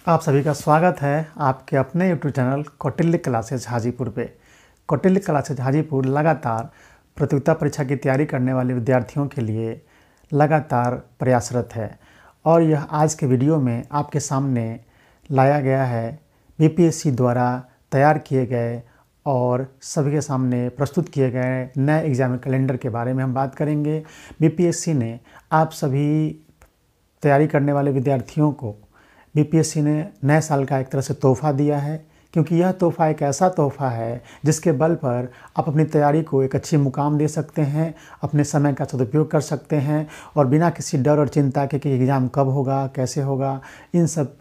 आप सभी का स्वागत है आपके अपने YouTube channel Kautilya classes Hajipur पे। कौटिल्य क्लासेज हाजीपुर लगातार प्रतियोगिता परीक्षा की तैयारी करने वाले विद्यार्थियों के लिए लगातार प्रयासरत है और यह आज के वीडियो में आपके सामने लाया गया है बीपीएससी द्वारा तैयार किए गए और सभी के सामने प्रस्तुत किए गए नए एग्जाम कैलेंडर के बारे में हम बात करेंगे। बीपीएससी ने आप सभी तैयारी करने वाले विद्यार्थियों को बीपीएससी ने नए साल का एक तरह से तोहफ़ा दिया है, क्योंकि यह तोहफ़ा एक ऐसा तोहफ़ा है जिसके बल पर आप अपनी तैयारी को एक अच्छी मुकाम दे सकते हैं, अपने समय का सदुपयोग कर सकते हैं और बिना किसी डर और चिंता के कि एग्ज़ाम कब होगा, कैसे होगा, इन सब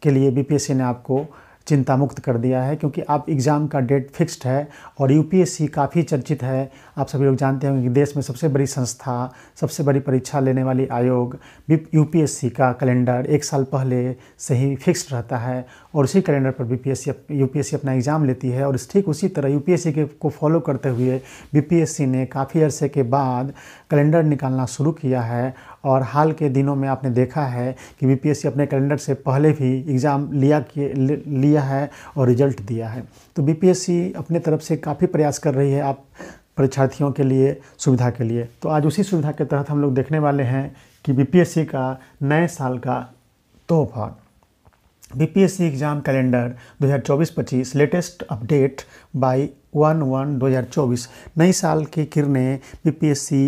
के लिए बीपीएससी ने आपको चिंता मुक्त कर दिया है। क्योंकि आप एग्ज़ाम का डेट फिक्स्ड है और यूपीएससी काफ़ी चर्चित है। आप सभी लोग जानते होंगे कि देश में सबसे बड़ी संस्था, सबसे बड़ी परीक्षा लेने वाली आयोग यूपीएससी का कैलेंडर एक साल पहले से ही फिक्स्ड रहता है और उसी कैलेंडर पर यूपीएससी अपना एग्ज़ाम लेती है। और ठीक उसी तरह यूपीएससी को फॉलो करते हुए बीपीएससी ने काफ़ी अरसे के बाद कैलेंडर निकालना शुरू किया है और हाल के दिनों में आपने देखा है कि बीपीएससी अपने कैलेंडर से पहले भी एग्ज़ाम लिया है और रिजल्ट दिया है। तो बीपीएससी अपने तरफ से काफ़ी प्रयास कर रही है आप परीक्षार्थियों के लिए सुविधा के लिए। तो आज उसी सुविधा के तहत हम लोग देखने वाले हैं कि बीपीएससी का नए साल का तोहफा BPSC exam calendar 2024-25 latest update bye 1/1/2024। नई साल की किरणें बीपीएससी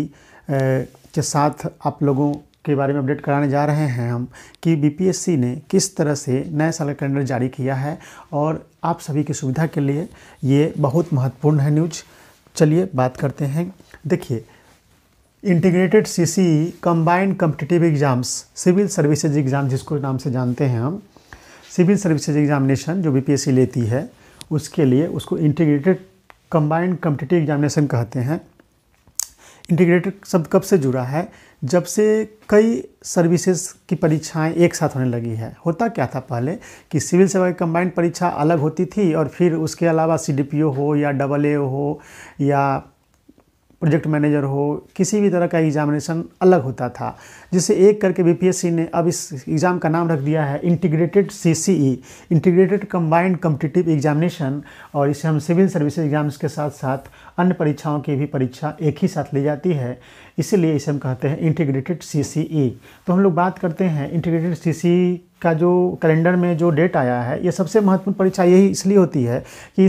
के साथ आप लोगों के बारे में अपडेट कराने जा रहे हैं हम कि बीपीएससी ने किस तरह से नए साल का कैलेंडर जारी किया है और आप सभी की सुविधा के लिए ये बहुत महत्वपूर्ण है न्यूज। चलिए बात करते हैं। देखिए, integrated CCE combined competitive exams, civil services exam जिसको नाम से जानते हैं हम, सिविल सर्विसेज एग्जामिनेशन जो बीपीएससी लेती है उसके लिए उसको इंटीग्रेटेड कंबाइंड कॉम्पिटिटिव एग्जामिनेशन कहते हैं। इंटीग्रेटेड शब्द कब से जुड़ा है? जब से कई सर्विसेज की परीक्षाएं एक साथ होने लगी है। होता क्या था पहले कि सिविल सेवा की कंबाइंड परीक्षा अलग होती थी और फिर उसके अलावा सीडीपीओ हो या AA हो या प्रोजेक्ट मैनेजर हो, किसी भी तरह का एग्जामिनेशन अलग होता था, जिसे एक करके बीपीएससी ने अब इस एग्ज़ाम का नाम रख दिया है integrated CCE, integrated combined competitive examination. और इसे हम सिविल सर्विसेज एग्जाम्स के साथ साथ अन्य परीक्षाओं की भी परीक्षा एक ही साथ ली जाती है, इसीलिए इसे हम कहते हैं इंटीग्रेटेड सीसीई। तो हम लोग बात करते हैं इंटीग्रेटेड सीसीई का जो कैलेंडर में जो डेट आया है। ये सबसे महत्वपूर्ण परीक्षा यही इसलिए होती है कि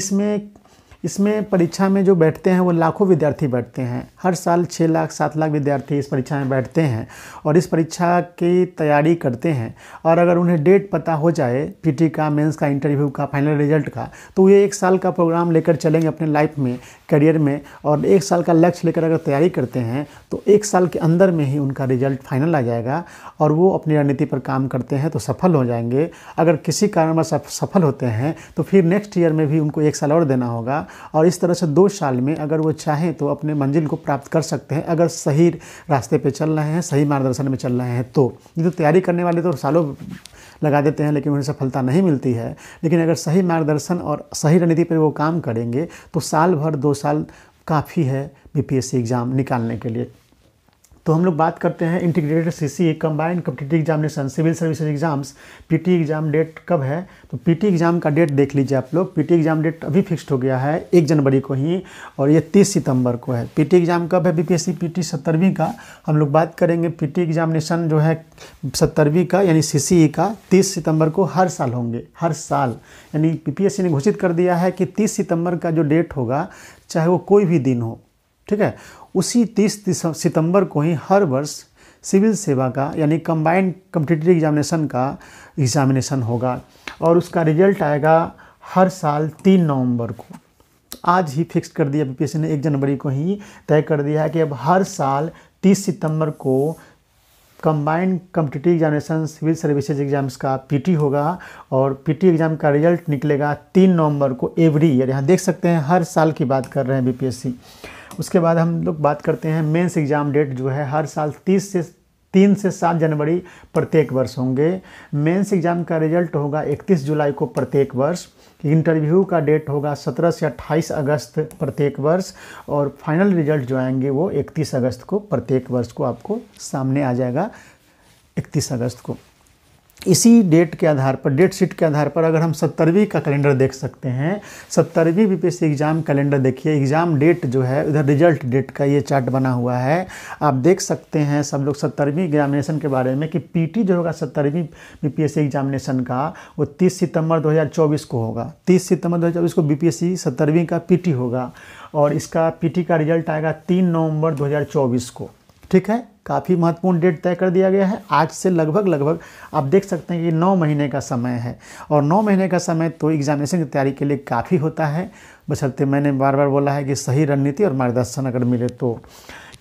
इसमें परीक्षा में जो बैठते हैं वो लाखों विद्यार्थी बैठते हैं। हर साल 6 लाख 7 लाख विद्यार्थी इस परीक्षा में बैठते हैं और इस परीक्षा की तैयारी करते हैं। और अगर उन्हें डेट पता हो जाए पीटी का, मेंस का, इंटरव्यू का, फाइनल रिजल्ट का, तो ये एक साल का प्रोग्राम लेकर चलेंगे अपने लाइफ में, करियर में। और एक साल का लक्ष्य लेकर अगर तैयारी करते हैं तो एक साल के अंदर में ही उनका रिजल्ट फाइनल आ जाएगा और वो अपनी रणनीति पर काम करते हैं तो सफल हो जाएंगे। अगर किसी कारणवश सफल होते हैं तो फिर नेक्स्ट ईयर में भी उनको एक साल और देना होगा और इस तरह से 2 साल में अगर वो चाहें तो अपने मंजिल को प्राप्त कर सकते हैं, अगर सही रास्ते पे चल रहे हैं, सही मार्गदर्शन में चल रहे हैं। तो ये तो तैयारी करने वाले तो सालों लगा देते हैं लेकिन उन्हें सफलता नहीं मिलती है। लेकिन अगर सही मार्गदर्शन और सही रणनीति पर वो काम करेंगे तो साल भर 2 साल काफ़ी है बीपीएससी एग्ज़ाम निकालने के लिए। तो हम लोग बात करते हैं integrated CCE combined competitive examination civil services exams. PT exam date कब है? तो पीटी एग्ज़ाम का डेट देख लीजिए आप लोग। पीटी एग्ज़ाम डेट अभी फिक्स्ड हो गया है 1 जनवरी को ही और ये 30 सितंबर को है। पीटी एग्ज़ाम कब है? बीपीएससी पीटी 70वीं का हम लोग बात करेंगे। पीटी एग्जामिनेशन जो है 70वीं का यानी सीसीई का 30 सितंबर को हर साल होंगे, हर साल। यानी बीपीएससी ने घोषित कर दिया है कि 30 सितंबर का जो डेट होगा, चाहे वो कोई भी दिन हो, ठीक है, उसी 30 सितंबर को ही हर वर्ष सिविल सेवा का यानी कंबाइंड कॉम्पिटिटिव एग्जामिनेशन का एग्जामिनेशन होगा और उसका रिजल्ट आएगा हर साल 3 नवंबर को। आज ही फिक्स कर दिया बीपीएससी ने, 1 जनवरी को ही तय कर दिया है कि अब हर साल 30 सितंबर को combined competitive examination civil services exams का पीटी होगा और पीटी एग्ज़ाम का रिजल्ट निकलेगा 3 नवंबर को एवरी ईयर। यहाँ देख सकते हैं हर साल की बात कर रहे हैं बीपीएससी। उसके बाद हम लोग बात करते हैं मेंस एग्ज़ाम डेट जो है हर साल 3 से 7 जनवरी प्रत्येक वर्ष होंगे। मेंस एग्ज़ाम का रिजल्ट होगा 31 जुलाई को प्रत्येक वर्ष। इंटरव्यू का डेट होगा 17 से 28 अगस्त प्रत्येक वर्ष और फाइनल रिजल्ट जो आएंगे वो 31 अगस्त को प्रत्येक वर्ष को आपको सामने आ जाएगा 31 अगस्त को। इसी डेट के आधार पर, डेट शीट के आधार पर अगर हम 70वीं का कैलेंडर देख सकते हैं, 70वीं बीपीएससी एग्ज़ाम कैलेंडर देखिए, एग्ज़ाम डेट जो है उधर रिजल्ट डेट का ये चार्ट बना हुआ है। आप देख सकते हैं सब लोग 70वीं एग्जामिनेशन के बारे में कि पीटी जो होगा 70वीं बीपीएससी एग्जामिनेशन का वो 30 सितंबर 2024 को होगा। 30 सितंबर 2024 को बीपीएससी 70वीं का पीटी होगा और इसका पीटी का रिजल्ट आएगा 3 नवंबर 2024 को। ठीक है, काफ़ी महत्वपूर्ण डेट तय कर दिया गया है। आज से लगभग आप देख सकते हैं कि 9 महीने का समय है और 9 महीने का समय तो एग्जामिनेशन की तैयारी के लिए काफ़ी होता है, बशर्ते मैंने बार बार बोला है कि सही रणनीति और मार्गदर्शन अगर मिले तो।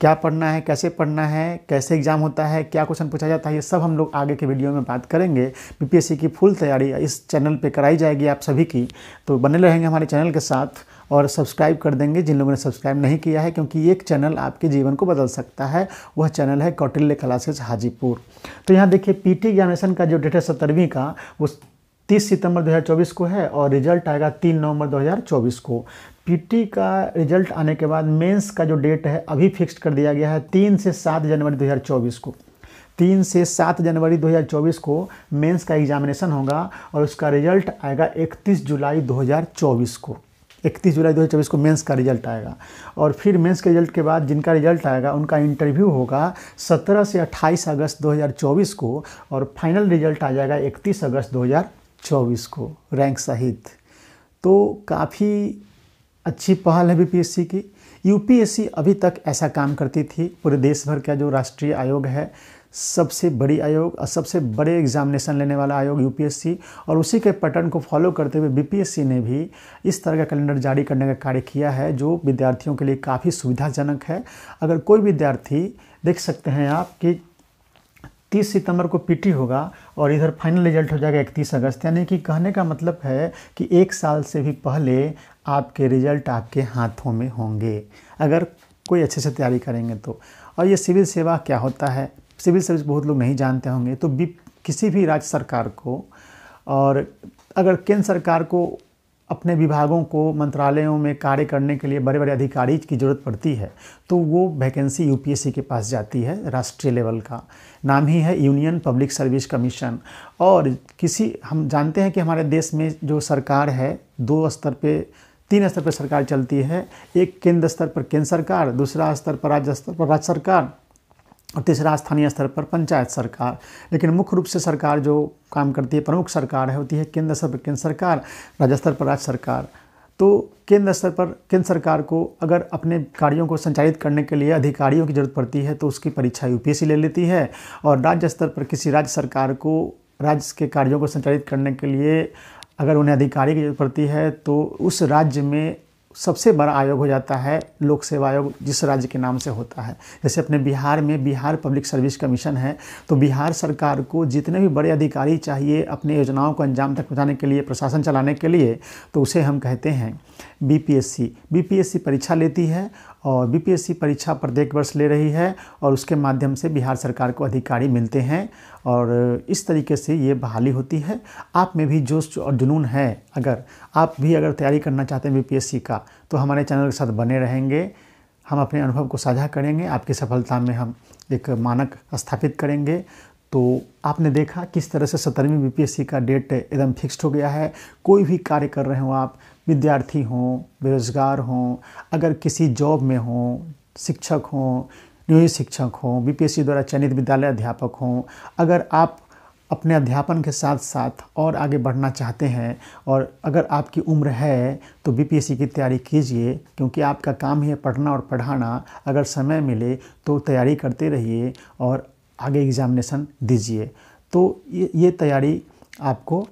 क्या पढ़ना है, कैसे पढ़ना है, कैसे एग्ज़ाम होता है, क्या क्वेश्चन पूछा जाता है, ये सब हम लोग आगे के वीडियो में बात करेंगे। बीपीएससी की फुल तैयारी इस चैनल पे कराई जाएगी आप सभी की, तो बने रहेंगे हमारे चैनल के साथ और सब्सक्राइब कर देंगे जिन लोगों ने सब्सक्राइब नहीं किया है, क्योंकि एक चैनल आपके जीवन को बदल सकता है। वह चैनल है कौटिल्य क्लासेज हाजीपुर। तो यहाँ देखिए पीटी एग्जामिनेशन का जो डेट है 70वीं का वो 30 सितंबर 2024 को है और रिजल्ट आएगा 3 नवंबर 2024 को। पीटी का रिजल्ट आने के बाद मेंस का जो डेट है अभी फिक्स्ड कर दिया गया है 3 से 7 जनवरी 2024 को। 3 से 7 जनवरी 2024 को मेंस का एग्जामिनेशन होगा और उसका रिजल्ट आएगा 31 जुलाई 2024 को। 31 जुलाई 2024 को मेंस का रिजल्ट आएगा और फिर मेंस के रिजल्ट के बाद जिनका रिजल्ट आएगा उनका इंटरव्यू होगा 17 से 28 अगस्त 2024 को और फाइनल रिजल्ट आ जाएगा 31 अगस्त 2024 को रैंक सहित। तो काफ़ी अच्छी पहल है बीपीएससी की। यूपीएससी अभी तक ऐसा काम करती थी। पूरे देश भर का जो राष्ट्रीय आयोग है, सबसे बड़ी आयोग और सबसे बड़े एग्जामिनेशन लेने वाला आयोग यूपीएससी, और उसी के पैटर्न को फॉलो करते हुए बीपीएससी ने भी इस तरह का कैलेंडर जारी करने का कार्य किया है जो विद्यार्थियों के लिए काफ़ी सुविधाजनक है। अगर कोई विद्यार्थी, देख सकते हैं आप कि 30 सितंबर को पीटी होगा और इधर फाइनल रिजल्ट हो जाएगा 31 अगस्त, यानी कि कहने का मतलब है कि 1 साल से भी पहले आपके रिजल्ट आपके हाथों में होंगे अगर कोई अच्छे से तैयारी करेंगे तो। और ये सिविल सेवा क्या होता है, सिविल सर्विस बहुत लोग नहीं जानते होंगे। तो किसी भी राज्य सरकार को और अगर केंद्र सरकार को अपने विभागों को, मंत्रालयों में कार्य करने के लिए बड़े बड़े अधिकारी की ज़रूरत पड़ती है तो वो वैकेंसी यूपीएससी के पास जाती है। राष्ट्रीय लेवल का नाम ही है यूनियन पब्लिक सर्विस कमीशन। और हम जानते हैं कि हमारे देश में जो सरकार है 3 स्तर पर सरकार चलती है। एक केंद्र स्तर पर केंद्र सरकार, दूसरा स्तर पर राज्य स्तर पर राज्य सरकार और तीसरा स्थानीय स्तर पर पंचायत सरकार। लेकिन मुख्य रूप से सरकार जो काम करती है, प्रमुख सरकार है, होती है केंद्र स्तर पर केंद्र सरकार, राज्य स्तर पर राज्य सरकार। तो केंद्र स्तर पर केंद्र सरकार को अगर अपने कार्यों को संचालित करने के लिए अधिकारियों की ज़रूरत पड़ती है तो उसकी परीक्षा यूपीएससी ले लेती है। और राज्य स्तर पर किसी राज्य सरकार को राज्य के कार्यों को संचालित करने के लिए अगर उन्हें अधिकारी की जरूरत पड़ती है तो उस राज्य में सबसे बड़ा आयोग हो जाता है लोक सेवा आयोग, जिस राज्य के नाम से होता है। जैसे अपने बिहार में बिहार पब्लिक सर्विस कमीशन है, तो बिहार सरकार को जितने भी बड़े अधिकारी चाहिए अपने योजनाओं को अंजाम तक पहुंचाने के लिए, प्रशासन चलाने के लिए, तो उसे हम कहते हैं बीपीएससी। बीपीएससी परीक्षा लेती है और बीपीएससी परीक्षा प्रत्येक वर्ष ले रही है और उसके माध्यम से बिहार सरकार को अधिकारी मिलते हैं और इस तरीके से ये बहाली होती है। आप में भी जोश और जुनून है, अगर आप भी तैयारी करना चाहते हैं बीपीएससी का तो हमारे चैनल के साथ बने रहेंगे। हम अपने अनुभव को साझा करेंगे, आपकी सफलता में हम एक मानक स्थापित करेंगे। तो आपने देखा किस तरह से 70वीं बीपीएससी का डेट एकदम फिक्स्ड हो गया है। कोई भी कार्य कर रहे हो आप, विद्यार्थी हों, बेरोजगार हों, अगर किसी जॉब में हों, शिक्षक हों, नियोजित शिक्षक हों, बीपीएससी द्वारा चयनित विद्यालय अध्यापक हों, अगर आप अपने अध्यापन के साथ साथ और आगे बढ़ना चाहते हैं और अगर आपकी उम्र है तो बीपीएससी की तैयारी कीजिए, क्योंकि आपका काम ही है पढ़ना और पढ़ाना। अगर समय मिले तो तैयारी करते रहिए और आगे एग्जामिनेशन दीजिए। तो ये तैयारी आपको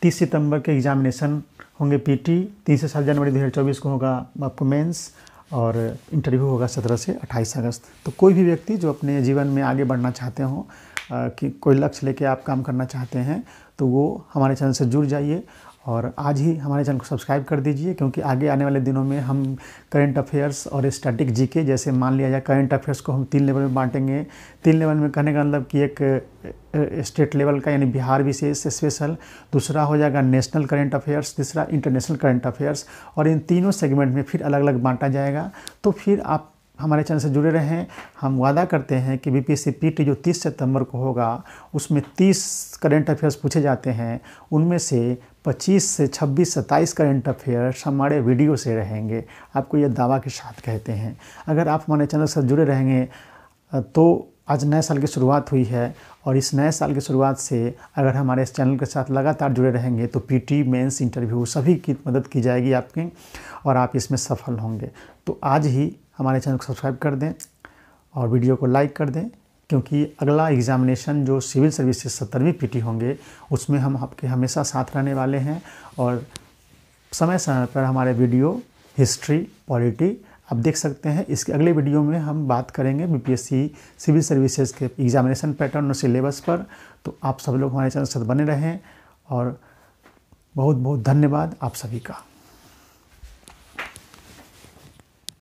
30 सितंबर के एग्जामिनेशन होंगे पीटी, 3 से 7 जनवरी 2024 को होगा आपको मेंस और इंटरव्यू होगा 17 से 28 अगस्त। तो कोई भी व्यक्ति जो अपने जीवन में आगे बढ़ना चाहते हो, कि कोई लक्ष्य लेके आप काम करना चाहते हैं, तो वो हमारे चैनल से जुड़ जाइए और आज ही हमारे चैनल को सब्सक्राइब कर दीजिए, क्योंकि आगे आने वाले दिनों में हम करंट अफेयर्स और स्टैटिक जीके, जैसे मान लिया जाए करंट अफेयर्स को हम 3 लेवल में बांटेंगे। 3 लेवल में कहने का मतलब कि एक स्टेट लेवल का यानी बिहार विशेष स्पेशल, दूसरा हो जाएगा नेशनल करंट अफेयर्स, तीसरा इंटरनेशनल करंट अफेयर्स, और इन तीनों सेगमेंट में फिर अलग अलग बांटा जाएगा। तो फिर आप हमारे चैनल से जुड़े रहें। हम वादा करते हैं कि बीपीएससी पीटी जो 30 सितंबर को होगा उसमें 30 करंट अफेयर्स पूछे जाते हैं, उनमें से 25 से 26 27 करंट अफेयर्स हमारे वीडियो से रहेंगे। आपको ये दावा के साथ कहते हैं। अगर आप हमारे चैनल से जुड़े रहेंगे तो आज नए साल की शुरुआत हुई है, और इस नए साल की शुरुआत से अगर हमारे इस चैनल के साथ लगातार जुड़े रहेंगे तो पीटी, मेंस, इंटरव्यू सभी की मदद की जाएगी आपकी, और आप इसमें सफल होंगे। तो आज ही हमारे चैनल को सब्सक्राइब कर दें और वीडियो को लाइक कर दें, क्योंकि अगला एग्ज़ामिनेशन जो सिविल सर्विसेज 70वीं पीटी होंगे उसमें हम आपके हमेशा साथ रहने वाले हैं। और समय समय पर हमारे वीडियो हिस्ट्री, पॉलिटी आप देख सकते हैं। इसके अगले वीडियो में हम बात करेंगे बीपीएससी सिविल सर्विसेज के एग्ज़ामिनेशन पैटर्न और सिलेबस पर। तो आप सब लोग हमारे चैनल से बने रहें, और बहुत बहुत धन्यवाद आप सभी का।